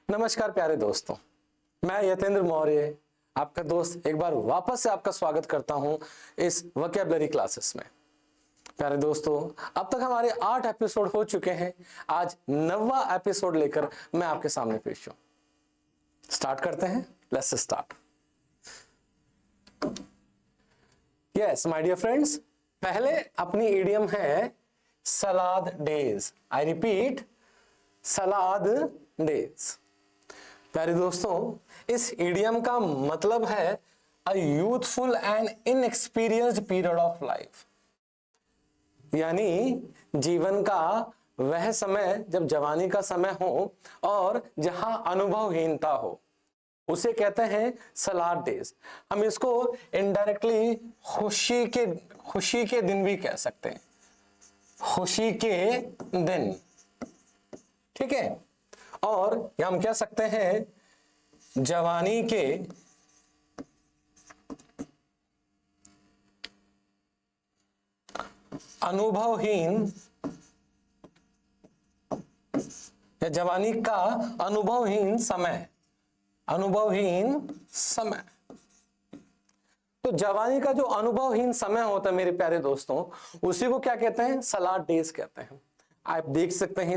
नमस्कार प्यारे दोस्तों, मैं यतेंद्र मौर्य आपका दोस्त एक बार वापस से आपका स्वागत करता हूं इस वोकैबुलरी क्लासेस में। प्यारे दोस्तों, अब तक हमारे 8 एपिसोड हो चुके हैं। आज 9वां एपिसोड लेकर मैं आपके सामने पेश हूं। स्टार्ट करते हैं। Let's start. Yes my dear friends, पहले अपनी इडियम है salad days. I repeat, salad days. प्यारे दोस्तों, इस इडियम का मतलब है a youthful and inexperienced period of life, यानी जीवन का वह समय जब जवानी का समय हो और जहां अनुभवहीनता हो, उसे कहते हैं सलाद डेज। हम इसको इनडायरेक्टली खुशी के दिन भी कह सकते हैं, खुशी के दिन, ठीक है। और या हम कह सकते हैं जवानी के अनुभवहीन या जवानी का अनुभवहीन समय, अनुभवहीन समय। तो जवानी का जो अनुभवहीन समय होता है मेरे प्यारे दोस्तों, उसी को क्या कहते हैं? सलाद डेज कहते हैं। आप देख सकते हैं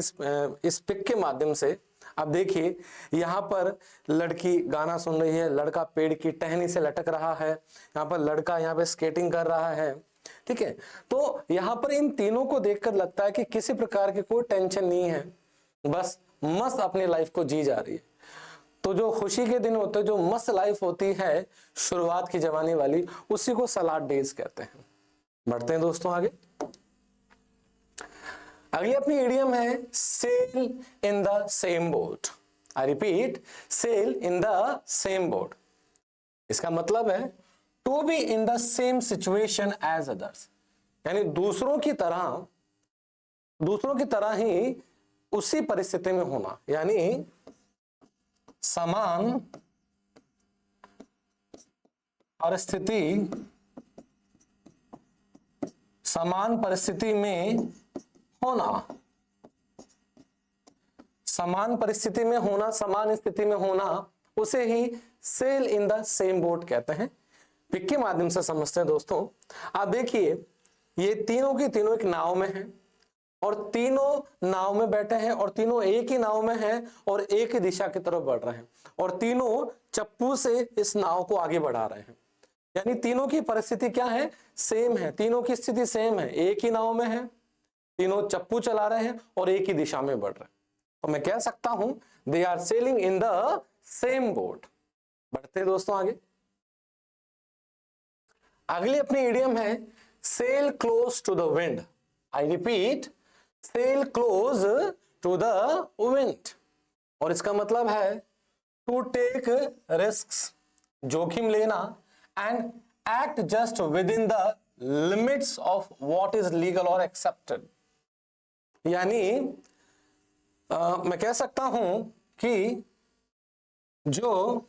इस पिक के माध्यम से। आप देखिए, यहां पर लड़की गाना सुन रही है, लड़का पेड़ की टहनी से लटक रहा है, यहां पर लड़का यहां पे स्केटिंग कर रहा है, ठीक है। तो यहां पर इन तीनों को देखकर लगता है कि किसी प्रकार की कोई टेंशन नहीं है, बस मस्त अपनी लाइफ को जी जा रही है। तो जो खुशी के दिन होते हैं, जो मस्त लाइफ होती है शुरुआत की जवानी वाली, उसी को सलाद डेज कहते हैं। बढ़ते हैं दोस्तों आगे। अगली अपनी इडियम है sail in the same boat. I repeat, sail in the same boat. इसका मतलब है to be in the same situation as others, यानी दूसरों की तरह ही उसी परिस्थिति में होना, यानी समान परिस्थिति में होना, समान परिस्थिति में होना, समान स्थिति में होना, उसे ही sail in the same boat कहते हैं। पिक के माध्यम से समझते हैं दोस्तों। आप देखिए, ये तीनों की तीनों एक नाव में हैं और तीनों नाव में बैठे हैं और तीनों एक ही नाव में हैं और एक ही दिशा की तरफ बढ़ रहे हैं और तीनों चप्पू से इस नाव को आगे बढ़ा रहे हैं। यानी तीनों की परिस्थिति क्या है? सेम है। तीनों की स्थिति सेम है, एक ही नाव में है, तीनों चप्पू चला रहे हैं और एक ही दिशा में बढ़ रहे हैं। तो मैं कह सकता हूं they are sailing in the same boat. बढ़ते दोस्तों आगे। अगली अपनी इडियम है sail close to the wind. I repeat, sail close to the wind. और इसका मतलब है टू टेक रिस्क्स, जोखिम लेना, and act just within the limits of what is legal और एक्सेप्टेड। यानी मैं कह सकता हूं कि जो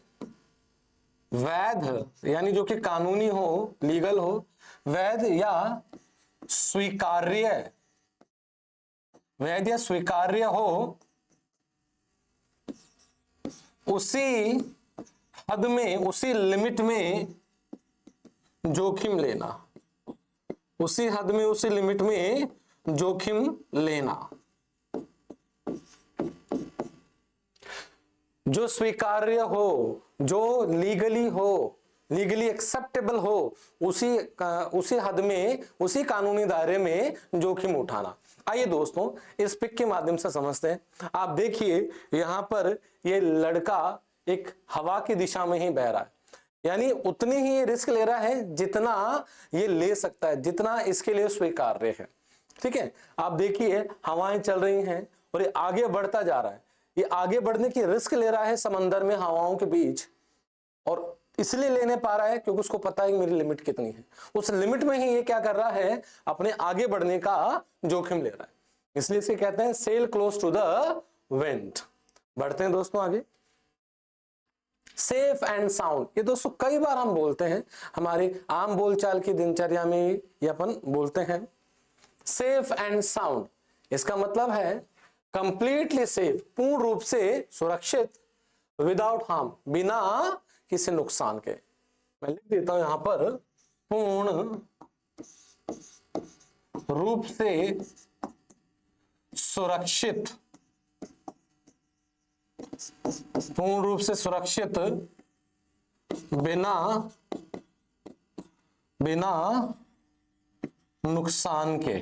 वैध, यानी जो कि कानूनी हो, लीगल हो, वैध या स्वीकार्य हो, उसी हद में, उसी लिमिट में जोखिम लेना, उसी हद में, उसी लिमिट में जोखिम लेना। जो स्वीकार्य हो, जो लीगली एक्सेप्टेबल हो, उसी हद में, उसी कानूनी दायरे में जोखिम उठाना। आइए दोस्तों इस पिक के माध्यम से समझते हैं। आप देखिए, यहां पर ये लड़का एक हवा की दिशा में ही बह रहा है, यानी उतनी ही रिस्क ले रहा है जितना ये ले सकता है, जितना इसके लिए स्वीकार्य है, ठीक है। आप देखिए, हवाएं चल रही हैं और ये आगे बढ़ता जा रहा है। ये आगे बढ़ने की रिस्क ले रहा है समंदर में, हवाओं के बीच, और इसलिए लेने पा रहा है क्योंकि उसको पता है कि मेरी लिमिट कितनी है। उस लिमिट में ही ये क्या कर रहा है? अपने आगे बढ़ने का जोखिम ले रहा है। इसलिए इसे कहते हैं sail close to the wind. बढ़ते हैं दोस्तों आगे। सेफ एंड साउंड, ये दोस्तों कई बार हम बोलते हैं, हमारी आम बोलचाल की दिनचर्या में ये अपन बोलते हैं। सेफ एंड साउंड, इसका मतलब है कंप्लीटली सेफ, पूर्ण रूप से सुरक्षित विदाउट हार्म, बिना किसी नुकसान के। मैं लिख देता हूं यहां पर, पूर्ण रूप से सुरक्षित, पूर्ण रूप से सुरक्षित, बिना बिना नुकसान के,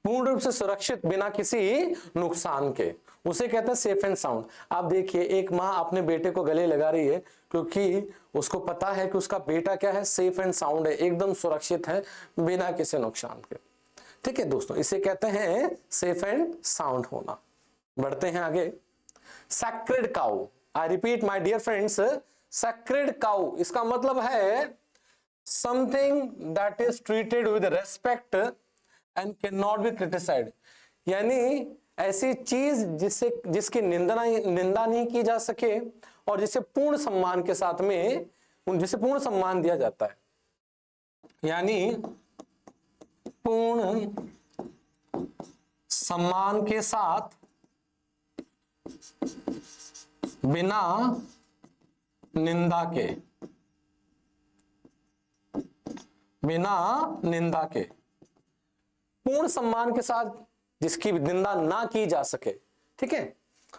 पूर्ण रूप से सुरक्षित बिना किसी नुकसान के, उसे कहते हैं सेफ एंड साउंड। आप देखिए, एक माँ अपने बेटे को गले लगा रही है क्योंकि उसको पता है कि उसका बेटा क्या है, सेफ एंड साउंड है, एकदम सुरक्षित है बिना किसी नुकसान के। ठीक है दोस्तों, इसे कहते हैं सेफ एंड साउंड होना। बढ़ते हैं आगे। Sacred cow, I repeat my dear friends, sacred cow इसका मतलब है something that is treated with respect and can not be criticised, यानी ऐसी चीज जिसकी निंदा नहीं की जा सके और जिसे पूर्ण सम्मान के साथ में, जिसे पूर्ण सम्मान दिया जाता है, यानी पूर्ण सम्मान के साथ बिना निंदा के, बिना निंदा के, पूर्ण सम्मान के साथ जिसकी निंदा ना की जा सके। ठीक है,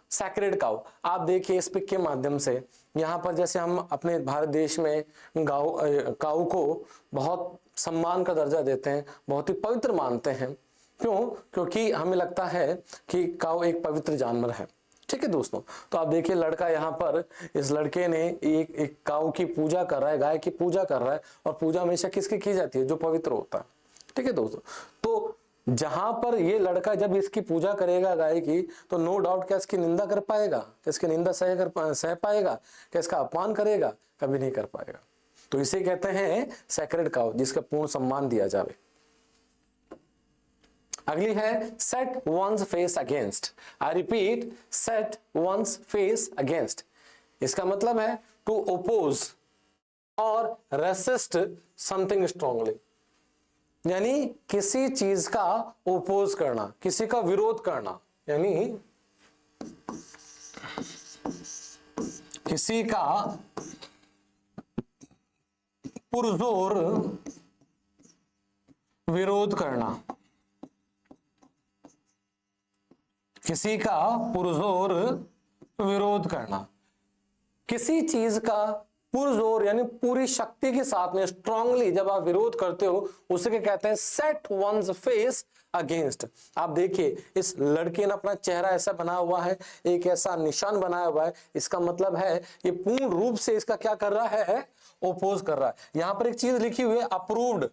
सैक्रेड काउ। आप देखिए इस पिक के माध्यम से, यहां पर जैसे हम अपने भारत देश में काऊ को बहुत सम्मान का दर्जा देते हैं, बहुत ही पवित्र मानते हैं। क्यों? क्योंकि हमें लगता है कि काऊ एक पवित्र जानवर है। ठीक है दोस्तों, तो आप देखिए लड़का यहाँ पर, इस लड़के ने एक काऊ की पूजा कर रहा है, गाय की पूजा कर रहा है, और पूजा हमेशा किसकी की जाती है? जो पवित्र होता है। ठीक है दोस्तों, तो जहां पर ये लड़का जब इसकी पूजा करेगा गाय की, तो नो डाउट क्या इसकी निंदा कर पाएगा? क्या इसकी निंदा सह पाएगा? क्या इसका अपमान करेगा? कभी नहीं कर पाएगा। तो इसे कहते हैं सैक्रेड काउ, जिसका पूर्ण सम्मान दिया जावे। अगली है set one's face against. I repeat, set one's face against. इसका मतलब है टू ओपोज और रेसिस्ट समथिंग स्ट्रांगली, यानी किसी चीज का ओपोज करना, किसी का विरोध करना, यानी किसी का पुरजोर विरोध करना, किसी का पुरजोर विरोध करना, किसी चीज का पुरजोर यानी पूरी शक्ति के साथ में स्ट्रांगली जब आप विरोध करते हो, उसे क्या कहते हैं? Set one's face against. आप देखिए इस लड़के ने अपना चेहरा ऐसा बना हुआ है, एक ऐसा निशान बनाया हुआ है, इसका मतलब है ये पूर्ण रूप से इसका क्या कर रहा है? ओपोज कर रहा है। यहां पर एक चीज लिखी हुई है अप्रूव्ड।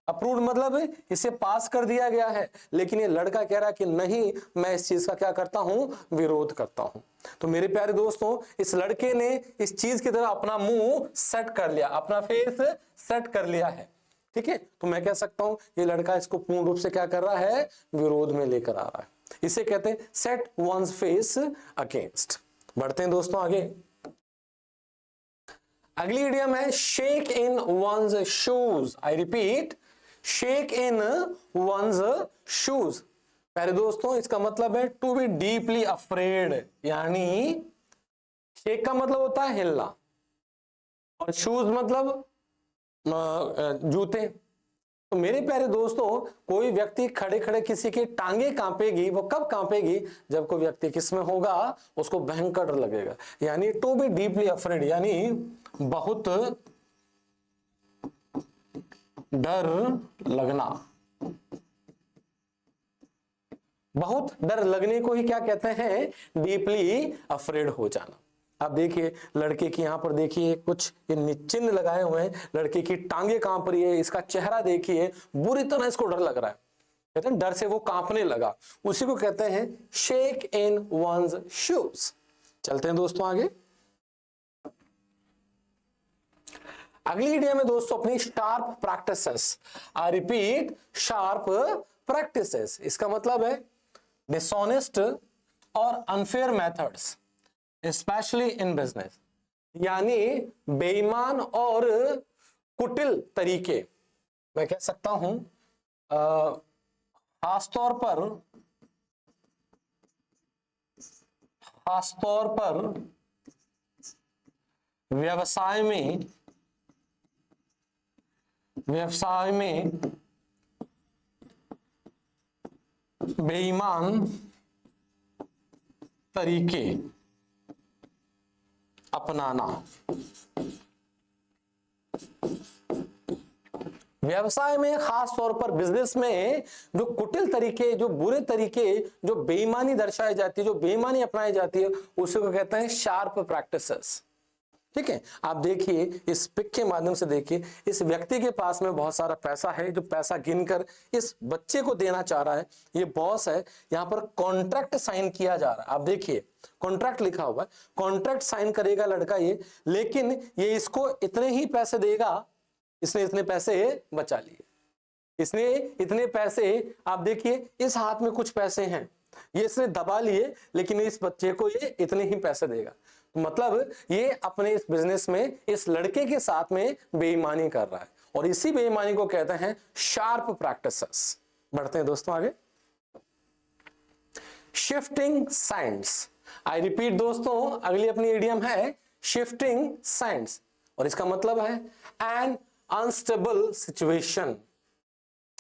अप्रूव्ड मतलब इसे पास कर दिया गया है, लेकिन ये लड़का कह रहा है कि नहीं, मैं इस चीज का क्या करता हूं? विरोध करता हूं। तो मेरे प्यारे दोस्तों, इस लड़के ने इस चीज की तरह अपना मुंह सेट कर लिया, अपना फेस सेट कर लिया है। ठीक है, तो मैं कह सकता हूं ये लड़का इसको पूर्ण रूप से क्या कर रहा है? विरोध में लेकर आ रहा है। इसे कहते हैं सेट वंस फेस अगेंस्ट। बढ़ते हैं दोस्तों आगे। अगली इडियम है shake in one's shoes. I repeat, shake in one's shoes. प्यारे दोस्तों, इसका मतलब है टू बी डीपली अफ्रेड, यानी शेक का मतलब होता है हिलना, और शूज मतलब जूते। तो मेरे प्यारे दोस्तों, कोई व्यक्ति खड़े खड़े किसी की टांगे कांपेगी, वो कब कांपेगी? जब कोई व्यक्ति किसमें होगा, उसको भयंकर डर लगेगा। यानी टू बी डीपली अफ्रेड, यानी बहुत डर लगना, बहुत डर लगने को ही क्या कहते हैं? डीपली अफ्रेड हो जाना। अब देखिए लड़के की यहां पर देखिए कुछ ये चिन्ह लगाए हुए हैं, लड़के की टांगे कांप रही है, इसका चेहरा देखिए, बुरी तरह इसको डर लग रहा है, कहते हैं डर से वो कांपने लगा। उसी को कहते हैं शेक इन वंस शूज। चलते हैं दोस्तों आगे। अगली इडियम है दोस्तों अपनी sharp practices. I repeat, sharp practices. इसका मतलब है डिसऑनेस्ट और unfair methods specially in business, यानी बेईमान और कुटिल तरीके, मैं कह सकता हूं खासतौर पर खासतौर पर व्यवसाय में बेईमान तरीके अपनाना। व्यवसाय में, खास तौर पर बिजनेस में जो कुटिल तरीके, जो बुरे तरीके, जो बेईमानी दर्शाई जाती है, जो बेईमानी अपनाई जाती है, उसी को कहते हैं शार्प प्रैक्टिसेस। ठीक है, आप देखिए इस पिक के माध्यम से देखिए, इस व्यक्ति के पास में बहुत सारा पैसा है, जो पैसा गिनकर इस बच्चे को देना चाह रहा है। ये बॉस है, यहां पर कॉन्ट्रैक्ट साइन किया जा रहा है। आप देखिए कॉन्ट्रैक्ट लिखा हुआ है, कॉन्ट्रैक्ट साइन करेगा लड़का ये, लेकिन ये इसको इतने ही पैसे देगा। इसने इतने पैसे बचा लिए, इसने इतने पैसे, आप देखिए इस हाथ में कुछ पैसे हैं, ये इसने दबा लिए, लेकिन इस बच्चे को ये इतने ही पैसे देगा। मतलब ये अपने इस बिजनेस में इस लड़के के साथ में बेईमानी कर रहा है, और इसी बेईमानी को कहते हैं शार्प प्रैक्टिसेस। बढ़ते हैं दोस्तों आगे। Shifting Sands. आई रिपीट दोस्तों, अगली अपनी इडियम है शिफ्टिंग सैंड्स, और इसका मतलब है एन अनस्टेबल सिचुएशन।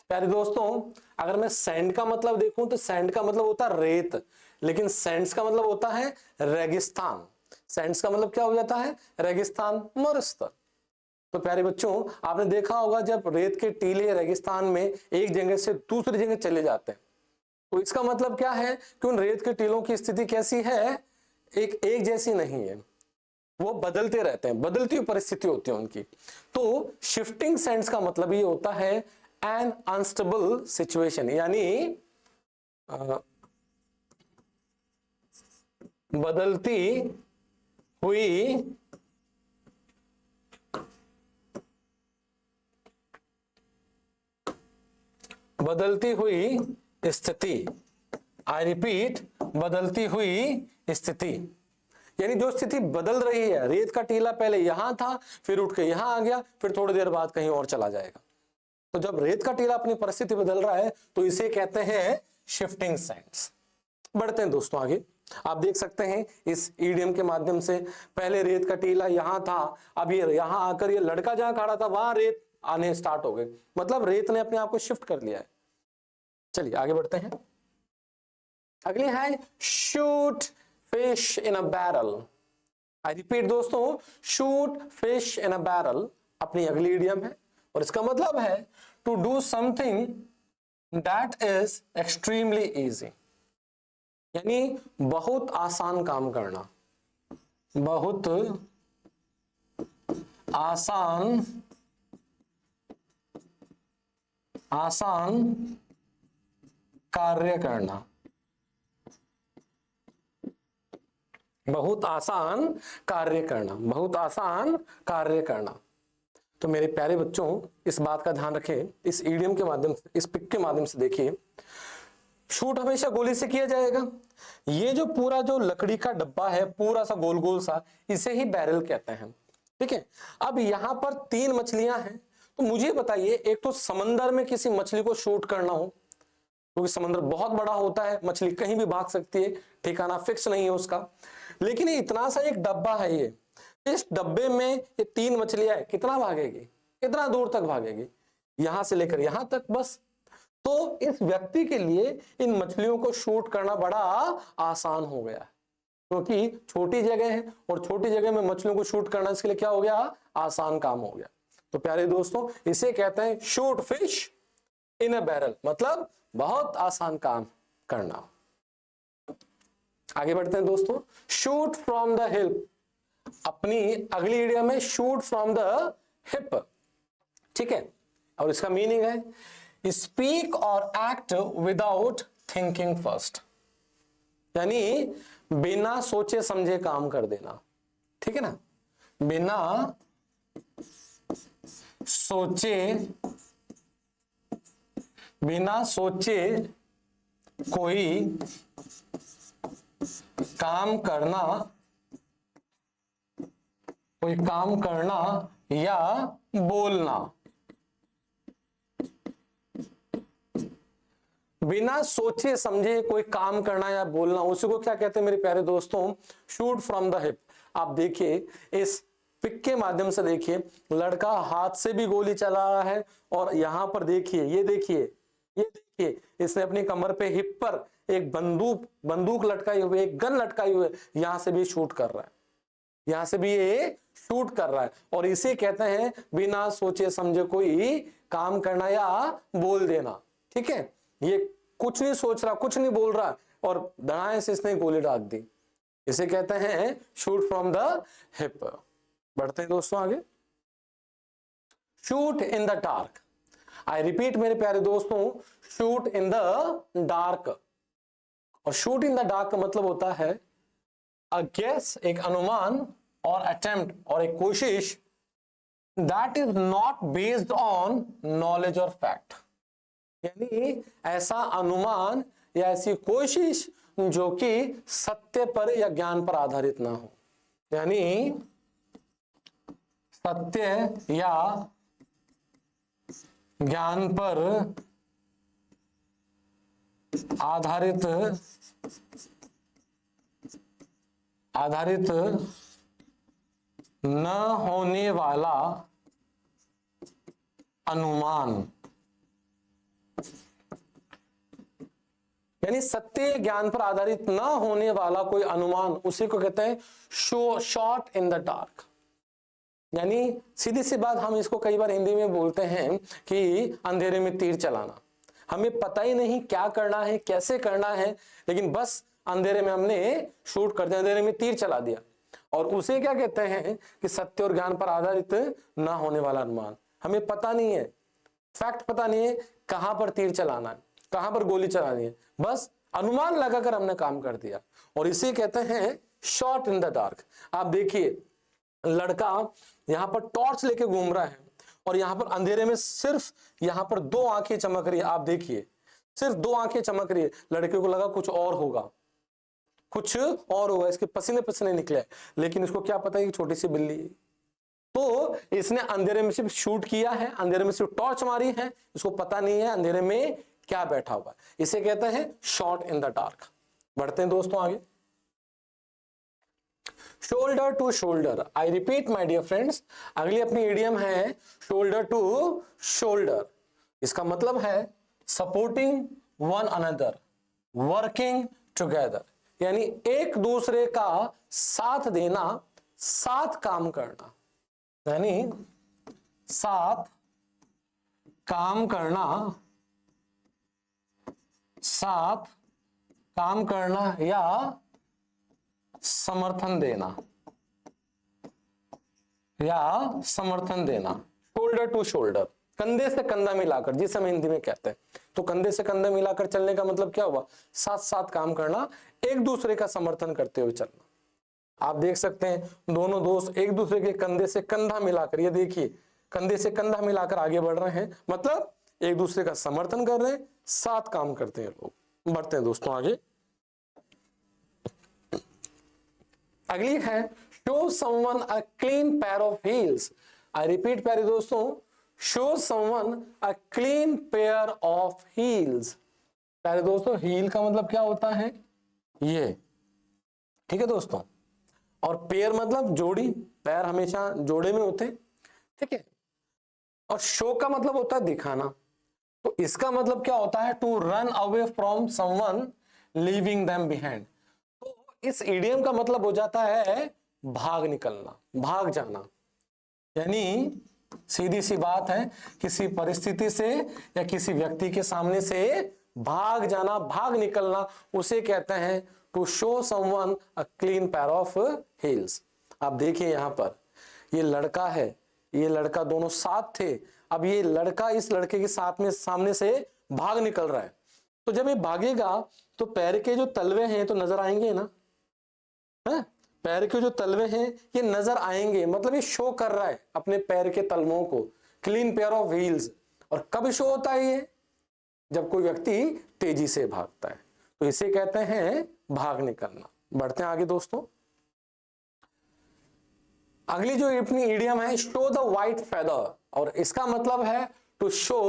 प्यारे दोस्तों, अगर मैं सैंड का मतलब देखूं तो सैंड का मतलब होता है रेत, लेकिन सैंड्स का मतलब होता है रेगिस्तान। सैंड्स का मतलब क्या हो जाता है? रेगिस्तान, मरुस्थल। तो प्यारे बच्चों, आपने देखा होगा जब रेत के टीले रेगिस्तान में एक जगह से दूसरी जगह चले जाते हैं, तो इसका मतलब क्या है कि उन रेत के टीलों की स्थिति कैसी है? एक जैसी नहीं है, वो बदलते रहते हैं, बदलती हुई परिस्थिति होती है उनकी। तो शिफ्टिंग सैंड्स का मतलब ये होता है एन अनस्टेबल सिचुएशन, यानी बदलती हुई स्थिति। आई रिपीट, बदलती हुई स्थिति, यानी जो स्थिति बदल रही है। रेत का टीला पहले यहां था, फिर उठ के यहां आ गया, फिर थोड़ी देर बाद कहीं और चला जाएगा। तो जब रेत का टीला अपनी परिस्थिति बदल रहा है तो इसे कहते हैं शिफ्टिंग सैंड्स। बढ़ते हैं दोस्तों आगे। आप देख सकते हैं इस ईडियम के माध्यम से, पहले रेत का टीला यहां था, अब ये यहां आकर ये लड़का जहां खड़ा था वहां रेत आने स्टार्ट हो गए, मतलब रेत ने अपने आप को शिफ्ट कर लिया है। चलिए आगे बढ़ते हैं। अगली है shoot fish in a barrel. I repeat दोस्तों, shoot fish in a barrel अपनी अगली इडियम है, और इसका मतलब है to do something that is extremely easy, यानी बहुत आसान काम करना, बहुत आसान कार्य करना, बहुत आसान कार्य करना, बहुत आसान कार्य करना। तो मेरे प्यारे बच्चों, इस बात का ध्यान रखें, इस ईडियम के माध्यम से, इस पिक के माध्यम से देखिए, शूट हमेशा गोली से किया जाएगा। ये जो पूरा जो लकड़ी का डब्बा है, पूरा सा गोल गोल सा, इसे ही बैरल कहते हैं। ठीक है, अब यहां पर 3 मछलियां हैं, तो मुझे बताइए, एक तो समंदर में किसी मछली को शूट करना हो, क्योंकि समंदर बहुत बड़ा होता है, मछली कहीं भी भाग सकती है, ठिकाना फिक्स नहीं है उसका। लेकिन ये इतना सा एक डब्बा है, ये इस डब्बे में ये 3 मछलियां है, कितना भागेगी? कितना दूर तक भागेगी? यहां से लेकर यहां तक, बस। तो इस व्यक्ति के लिए इन मछलियों को शूट करना बड़ा आसान हो गया है, क्योंकि छोटी जगह है और छोटी जगह में मछलियों को शूट करना इसके लिए क्या हो गया? आसान काम हो गया। तो प्यारे दोस्तों, इसे कहते हैं shoot fish in a barrel, मतलब बहुत आसान काम करना। आगे बढ़ते हैं दोस्तों। शूट फ्रॉम द हिप, अपनी अगली इडियम में शूट फ्रॉम द हिप। ठीक है, और इसका मीनिंग है स्पीक और एक्ट विदाउट थिंकिंग फर्स्ट, यानी बिना सोचे समझे काम कर देना। ठीक है ना, बिना सोचे कोई काम करना या बोलना। बिना सोचे समझे कोई काम करना या बोलना, उसी को क्या कहते हैं मेरे प्यारे दोस्तों? Shoot from the hip. आप देखिए इस पिक के माध्यम से, देखिए लड़का हाथ से भी गोली चला रहा है, और यहां पर देखिए, ये देखिए इसने अपनी कमर पे हिप पर एक बंदूक लटकाई हुई, एक गन लटकाई हुई है, यहां से भी शूट कर रहा है, यहां से भी ये शूट कर रहा है। और इसे कहते हैं बिना सोचे समझे कोई काम करना या बोल देना। ठीक है, ये कुछ नहीं सोच रहा, कुछ नहीं बोल रहा, और धड़ाए से इसने गोली डाल दी, इसे कहते हैं शूट फ्रॉम द हिप। बढ़ते हैं दोस्तों आगे। Shoot in the dark. I repeat मेरे प्यारे दोस्तों, शूट इन द डार्क। और शूट इन द डार्क का मतलब होता है अ गेस, एक अनुमान, और अटेम्प्ट, और एक कोशिश, that is not based on knowledge और फैक्ट। यानी ऐसा अनुमान या ऐसी कोशिश जो कि सत्य पर या ज्ञान पर आधारित ना हो, यानी सत्य या ज्ञान पर आधारित न होने वाला अनुमान, यानी सत्य ज्ञान पर आधारित न होने वाला कोई अनुमान, उसी को कहते हैं शॉट इन द डार्क। यानी सीधी सी बात, हम इसको कई बार हिंदी में बोलते हैं कि अंधेरे में तीर चलाना। हमें पता ही नहीं क्या करना है, कैसे करना है, लेकिन बस अंधेरे में हमने शूट कर दिया, अंधेरे में तीर चला दिया। और उसे क्या कहते हैं कि सत्य और ज्ञान पर आधारित ना होने वाला अनुमान। हमें पता नहीं है, फैक्ट पता नहीं है कहां पर तीर चलाना है, कहां पर गोली चलानी है, बस अनुमान लगाकर हमने काम कर दिया, और इसे कहते हैं शॉट इन द डार्क। आप देखिए लड़का यहां पर टॉर्च लेके घूम रहा है, और यहां पर अंधेरे में सिर्फ यहां पर 2 आंखें चमक रही है। आप देखिए सिर्फ 2 आंखें चमक रही है, लड़के को लगा कुछ और होगा, इसके पसीने पसीने निकले, लेकिन इसको क्या पता है कि छोटी सी बिल्ली है। तो इसने अंधेरे में सिर्फ शूट किया है, अंधेरे में सिर्फ टॉर्च मारी है, इसको पता नहीं है अंधेरे में क्या बैठा हुआ है। इसे कहते हैं शॉट इन द डार्क। बढ़ते हैं दोस्तों आगे। Shoulder to shoulder. I repeat my dear friends, अगली अपनी इडियम है शोल्डर टू शोल्डर। इसका मतलब है supporting one another, working together, यानी एक दूसरे का साथ देना, साथ काम करना, यानी साथ काम करना, साथ काम करना या समर्थन देना, शोल्डर टू शोल्डर, कंधे से कंधा मिलाकर, जिसे हम हिंदी में कहते हैं। तो कंधे से कंधा मिलाकर चलने का मतलब क्या हुआ? साथ साथ काम करना, एक दूसरे का समर्थन करते हुए चलना। आप देख सकते हैं दोनों दोस्त एक दूसरे के कंधे से कंधा मिलाकर, ये देखिए कंधे से कंधा मिलाकर आगे बढ़ रहे हैं, मतलब एक दूसरे का समर्थन कर रहे हैं, साथ काम करते हैं लोग। बढ़ते हैं दोस्तों आगे। अगली है show someone a clean pair of heels. I repeat प्यारे दोस्तों, show someone a clean pair of heels. प्यारे दोस्तों हील का मतलब क्या होता है? ये, ठीक है दोस्तों। और पेयर मतलब जोड़ी, पैर हमेशा जोड़े में होते हैं, ठीक है। और शो का मतलब होता है दिखाना। तो इसका मतलब क्या होता है? To run away from someone leaving them behind. तो इस इडियम का मतलब हो जाता है भाग निकलना, भाग जाना। यानी सीधी सी बात है, किसी परिस्थिति से या किसी व्यक्ति के सामने से भाग जाना, भाग निकलना, उसे कहते हैं to show someone a clean pair of heels. आप देखिए यहां पर ये लड़का है, ये लड़का, दोनों साथ थे। अब ये लड़का इस लड़के के साथ में सामने से भाग निकल रहा है। तो जब ये भागेगा तो पैर के जो तलवे हैं तो नजर आएंगे ना, है? पैर के जो तलवे हैं ये नजर आएंगे, मतलब ये शो कर रहा है अपने पैर के तलवों को, क्लीन पेयर ऑफ व्हील्स। और कब शो होता है ये? जब कोई व्यक्ति तेजी से भागता है, तो इसे कहते हैं भाग निकलना। बढ़ते हैं आगे दोस्तों। अगली जो अपनी इडियम है शो द व्हाइट फेदर, और इसका मतलब है टू शो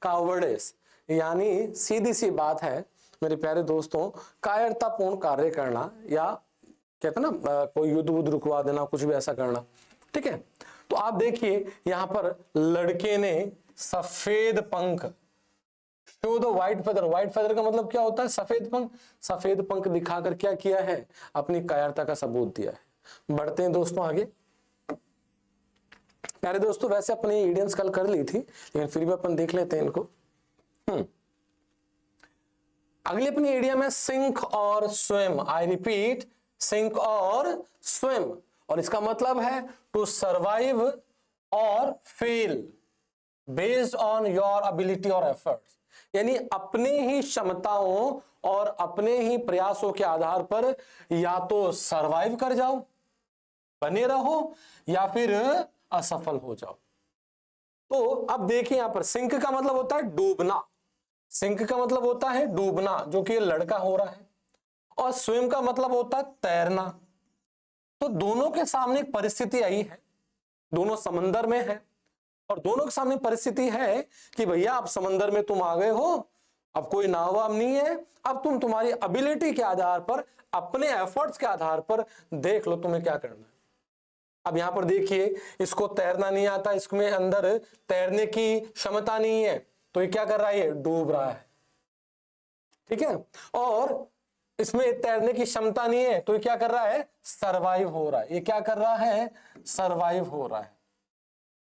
कावर्डिस, यानी सीधी सी बात है मेरे प्यारे दोस्तों, कायरतापूर्ण कार्य करना, या कहते हैं ना कोई युद्ध वुद्ध रुकवा देना, कुछ भी ऐसा करना। ठीक है, तो आप देखिए यहां पर लड़के ने सफेद पंख, show the white feather. White feather का मतलब क्या होता है? सफेद पंख। सफेद पंख दिखाकर क्या किया है? अपनी कायरता का सबूत दिया है। बढ़ते हैं दोस्तों आगे। प्यारे दोस्तों, वैसे अपनी इडियम्स कल कर ली थी, लेकिन फिर भी अपन देख लेते हैं इनको। अगली अपनी इडियम है सिंक और स्विम। आई रिपीट, सिंक और स्विम, और इसका मतलब है टू सर्वाइव और fail based on your ability और एफर्ट्स, यानी अपनी ही क्षमताओं और अपने ही प्रयासों के आधार पर या तो सर्वाइव कर जाओ, बने रहो, या फिर असफल हो जाओ। तो अब देखिए यहां पर सिंक का मतलब होता है डूबना। सिंक का मतलब होता है डूबना, जो कि लड़का हो रहा है, और स्विम का मतलब होता है तैरना। तो दोनों के सामने एक परिस्थिति आई है, दोनों समंदर में है, और दोनों के सामने परिस्थिति है कि भैया आप समंदर में तुम आ गए हो, अब कोई नाव वाव नहीं है, अब तुम तुम्हारी एबिलिटी के आधार पर, अपने एफर्ट्स के आधार पर देख लो तुम्हें क्या करना है। अब यहां पर देखिए, इसको तैरना नहीं आता, इसमें अंदर तैरने की क्षमता नहीं है, तो ये क्या कर रहा है? ये डूब रहा है। ठीक है, और इसमें तैरने की क्षमता नहीं है, तो ये क्या कर रहा है? सरवाइव हो रहा है। ये क्या कर रहा है? सरवाइव हो रहा है।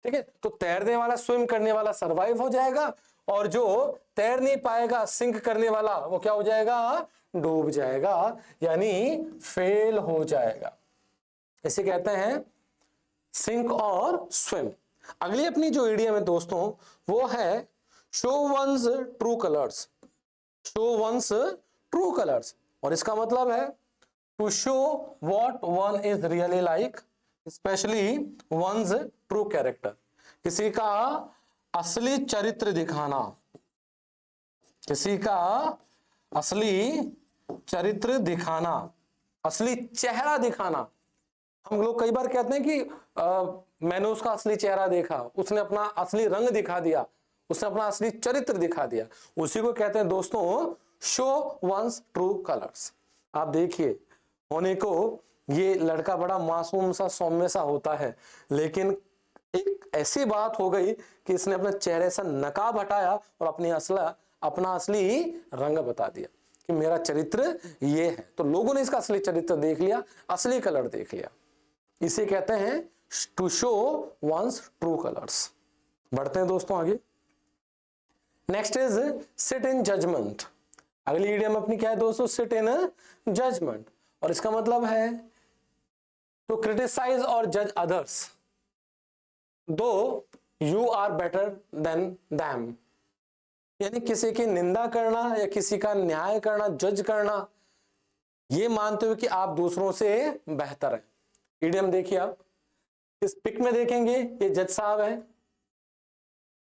ठीक है, तो तैरने वाला, स्विम करने वाला सरवाइव हो जाएगा, और जो तैर नहीं पाएगा, सिंक करने वाला, वो क्या हो जाएगा? डूब जाएगा, यानी फेल हो जाएगा। इसे कहते हैं सिंक और स्विम। अगली अपनी जो इडियम है दोस्तों, वो है show one's true colours. Show one's true colours, और इसका मतलब है to show what one is really like, specially one's true character. किसी का असली चरित्र दिखाना, किसी का असली चरित्र दिखाना, असली चेहरा दिखाना। हम लोग कई बार कहते हैं कि मैंने उसका असली चेहरा देखा, उसने अपना असली रंग दिखा दिया, उसने अपना असली चरित्र दिखा दिया, उसी को कहते हैं दोस्तों शो वंस ट्रू कलर्स। आप देखिए, होने को ये लड़का बड़ा मासूम सा, सौम्य सा होता है, लेकिन एक ऐसी बात हो गई कि इसने अपने चेहरे से नकाब हटाया और अपना असली रंग बता दिया कि मेरा चरित्र ये है। तो लोगों ने इसका असली चरित्र देख लिया, असली कलर देख लिया। इसे कहते हैं to show one's true colours. बढ़ते हैं दोस्तों आगे। Next is sit in judgement. अगली इडियम अपनी क्या है दोस्तों? सिट इन जजमेंट, और इसका मतलब है टू क्रिटिसाइज और जज others though you are better than them, यानी किसी की निंदा करना या किसी का न्याय करना, जज करना, ये मानते हुए कि आप दूसरों से बेहतर हैं। इडियम देखिए, आप इस पिक में देखेंगे, ये जज साहब है,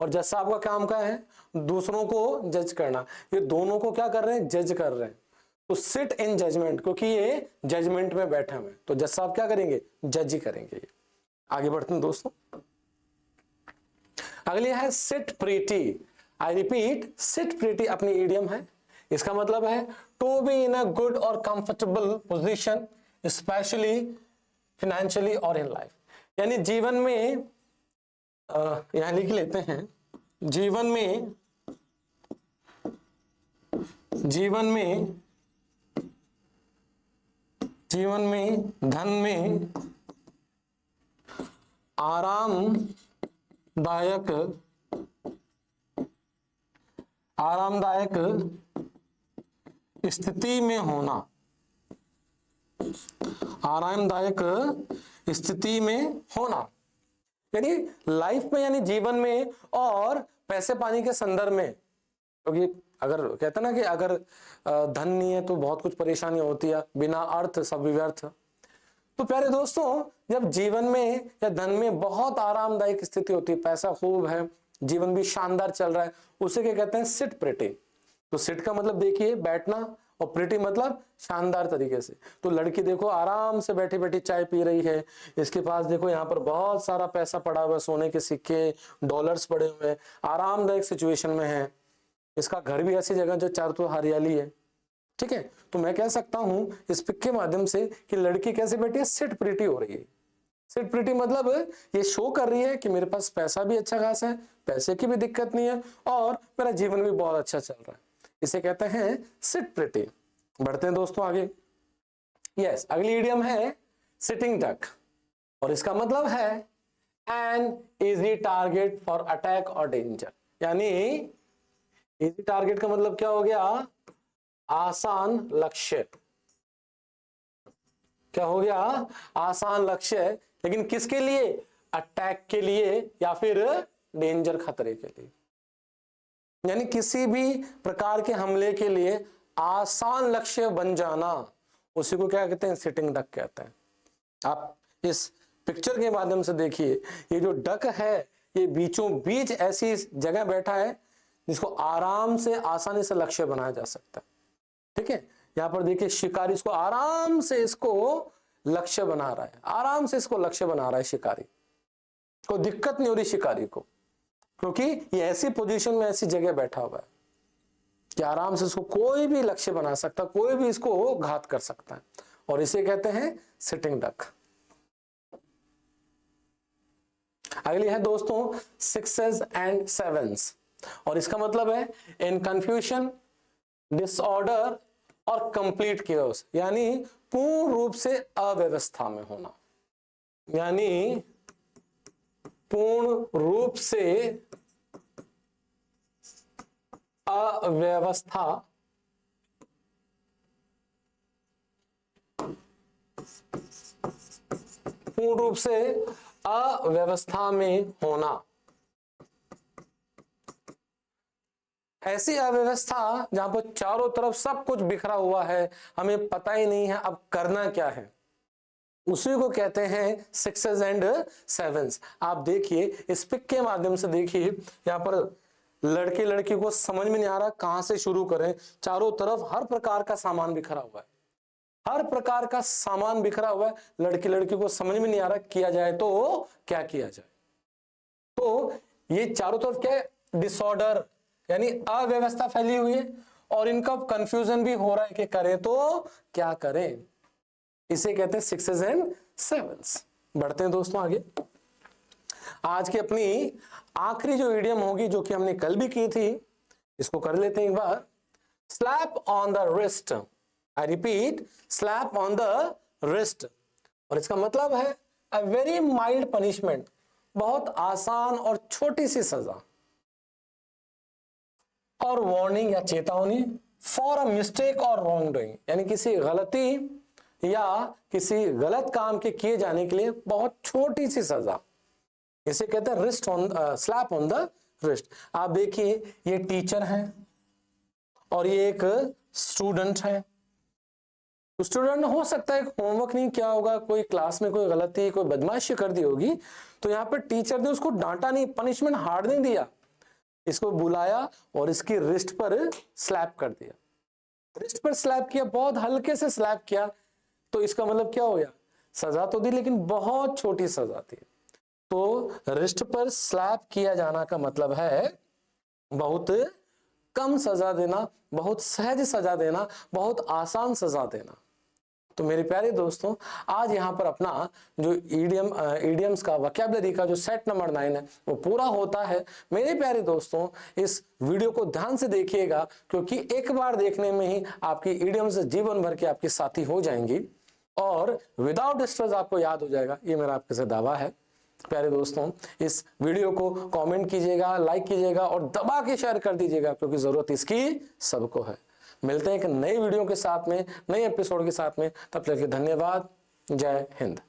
और जज साहब का काम क्या है? दूसरों को जज करना। ये दोनों को क्या कर रहे हैं? जज कर रहे हैं। तो सिट इन जजमेंट, क्योंकि ये जजमेंट में बैठे हुए, तो जज साहब क्या करेंगे? जज ही करेंगे। आगे बढ़ते हैं दोस्तों। अगली है sit pretty. I repeat, sit pretty अपनी इडियम है। इसका मतलब है to be in a good और कंफर्टेबल पोजीशन, स्पेशली फाइनेंशियली और इन लाइफ, यानी जीवन में, यहां लिख लेते हैं, जीवन में धन में आरामदायक स्थिति में होना, आरामदायक स्थिति में होना, यानी लाइफ में, यानी जीवन में और पैसे पानी के संदर्भ में। क्योंकि अगर कहते हैं ना कि अगर धन नहीं है तो बहुत कुछ परेशानी होती है, बिना अर्थ सब व्यर्थ। तो प्यारे दोस्तों, जब जीवन में या धन में बहुत आरामदायक स्थिति होती है, पैसा खूब है, जीवन भी शानदार चल रहा है, उसे क्या कहते हैं? Seat pretty. तो सिट का मतलब देखिए बैठना, और प्रिटी मतलब शानदार तरीके से। तो लड़की देखो आराम से बैठी बैठी चाय पी रही है, इसके पास देखो यहाँ पर बहुत सारा पैसा पड़ा हुआ है, सोने के सिक्के, डॉलर्स पड़े हुए हैं, आरामदायक सिचुएशन में है। इसका घर भी ऐसी जगह जो चारों तरफ हरियाली है, ठीक है। तो मैं कह सकता हूं इस पिक के माध्यम से कि लड़की कैसे बैठी है, सिट प्रिटी हो रही है। सिट प्रिटी मतलब ये शो कर रही है कि मेरे पास पैसा भी अच्छा खासा है, पैसे की भी दिक्कत नहीं है और मेरा जीवन भी बहुत अच्छा चल रहा है, इसे कहते हैं सिट प्रिटी। बढ़ते हैं दोस्तों आगे। यस, अगली इडियम है सिटिंग डक और इसका मतलब है an easy target for attack और डेंजर। यानी इजी टारगेट का मतलब क्या हो गया, आसान लक्ष्य। क्या हो गया, आसान लक्ष्य, लेकिन किसके लिए, अटैक के लिए या फिर डेंजर, खतरे के लिए। यानी किसी भी प्रकार के हमले के लिए आसान लक्ष्य बन जाना, उसी को क्या कहते हैं, सिटिंग डक कहते हैं। आप इस पिक्चर के माध्यम से देखिए, ये जो डक है ये बीचों बीच ऐसी जगह बैठा है जिसको आराम से आसानी से लक्ष्य बनाया जा सकता है, ठीक है। यहां पर देखिए शिकारी इसको आराम से इसको लक्ष्य बना रहा है, आराम से इसको लक्ष्य बना रहा है शिकारी को, दिक्कत नहीं हो रही शिकारी को, क्योंकि ये ऐसी पोजीशन में ऐसी जगह बैठा हुआ है कि आराम से इसको कोई भी लक्ष्य बना सकता, कोई भी इसको घात कर सकता है, और इसे कहते हैं सिटिंग डक। अगली है दोस्तों सिक्सेस एंड सेवेंस और इसका मतलब है इन कंफ्यूजन, डिसऑर्डर और कंप्लीट केओस, यानी पूर्ण रूप से अव्यवस्था में होना। यानी पूर्ण रूप से अव्यवस्था, पूर्ण रूप से अव्यवस्था में होना। ऐसी अव्यवस्था जहां पर चारों तरफ सब कुछ बिखरा हुआ है, हमें पता ही नहीं है अब करना क्या है, उसी को कहते हैं सिक्सेस एंड सेवेंस। आप देखिए इस पिक के माध्यम से, देखिए यहाँ पर लड़के लड़की को समझ में नहीं आ रहा कहां से शुरू करें, चारों तरफ हर प्रकार का सामान बिखरा हुआ है, हर प्रकार का सामान बिखरा हुआ है, लड़की लड़की को समझ में नहीं आ रहा किया जाए तो क्या किया जाए। तो ये चारों तरफ क्या है, डिसऑर्डर यानी अव्यवस्था फैली हुई है, और इनका कंफ्यूजन भी हो रहा है कि करें तो क्या करें, इसे कहते हैं सिक्सेस एंड सेवेंस। बढ़ते हैं दोस्तों आगे। आज की अपनी आखिरी जो इडियम होगी, जो कि हमने कल भी की थी, इसको कर लेते हैं एक बार। Slap on the wrist, I repeat, slap on the wrist, और इसका मतलब है अ वेरी माइल्ड पनिशमेंट, बहुत आसान और छोटी सी सजा, और वार्निंग या चेतावनी फॉर अ मिस्टेक और रॉन्ग डूइंग, यानी किसी गलती या किसी गलत काम के किए जाने के लिए बहुत छोटी सी सजा, इसे कहते हैं wrist on, slab on the wrist. आप देखिए ये टीचर हैं और ये एक स्टूडेंट है। स्टूडेंट हो सकता है होमवर्क नहीं किया होगा, कोई क्लास में कोई गलती, कोई बदमाशी कर दी होगी, तो यहाँ पर टीचर ने उसको डांटा नहीं, पनिशमेंट हार्ड नहीं दिया, इसको बुलाया और इसकी रिस्ट पर स्लैप कर दिया। रिस्ट पर स्लैप किया, बहुत हल्के से स्लैप किया, तो इसका मतलब क्या हो गया, सजा तो दी लेकिन बहुत छोटी सजा थी। तो रिस्ट पर स्लैप किया जाना का मतलब है बहुत कम सजा देना, बहुत सहज सजा देना, बहुत आसान सजा देना। तो मेरे प्यारे दोस्तों, आज यहाँ पर अपना जो इडियम्स का वोकैबुलरी का जो सेट नंबर 9 है वो पूरा होता है। मेरे प्यारे दोस्तों, इस वीडियो को ध्यान से देखिएगा, क्योंकि एक बार देखने में ही आपकी इडियम्स जीवन भर के आपके साथी हो जाएंगी और विदाउट स्ट्रेस आपको याद हो जाएगा, ये मेरा आपके से दावा है। प्यारे दोस्तों, इस वीडियो को कमेंट कीजिएगा, लाइक कीजिएगा और दबा के शेयर कर दीजिएगा, क्योंकि जरूरत इसकी सबको है। मिलते हैं एक नई वीडियो के साथ में, नए एपिसोड के साथ में, तब तक के धन्यवाद। जय हिंद।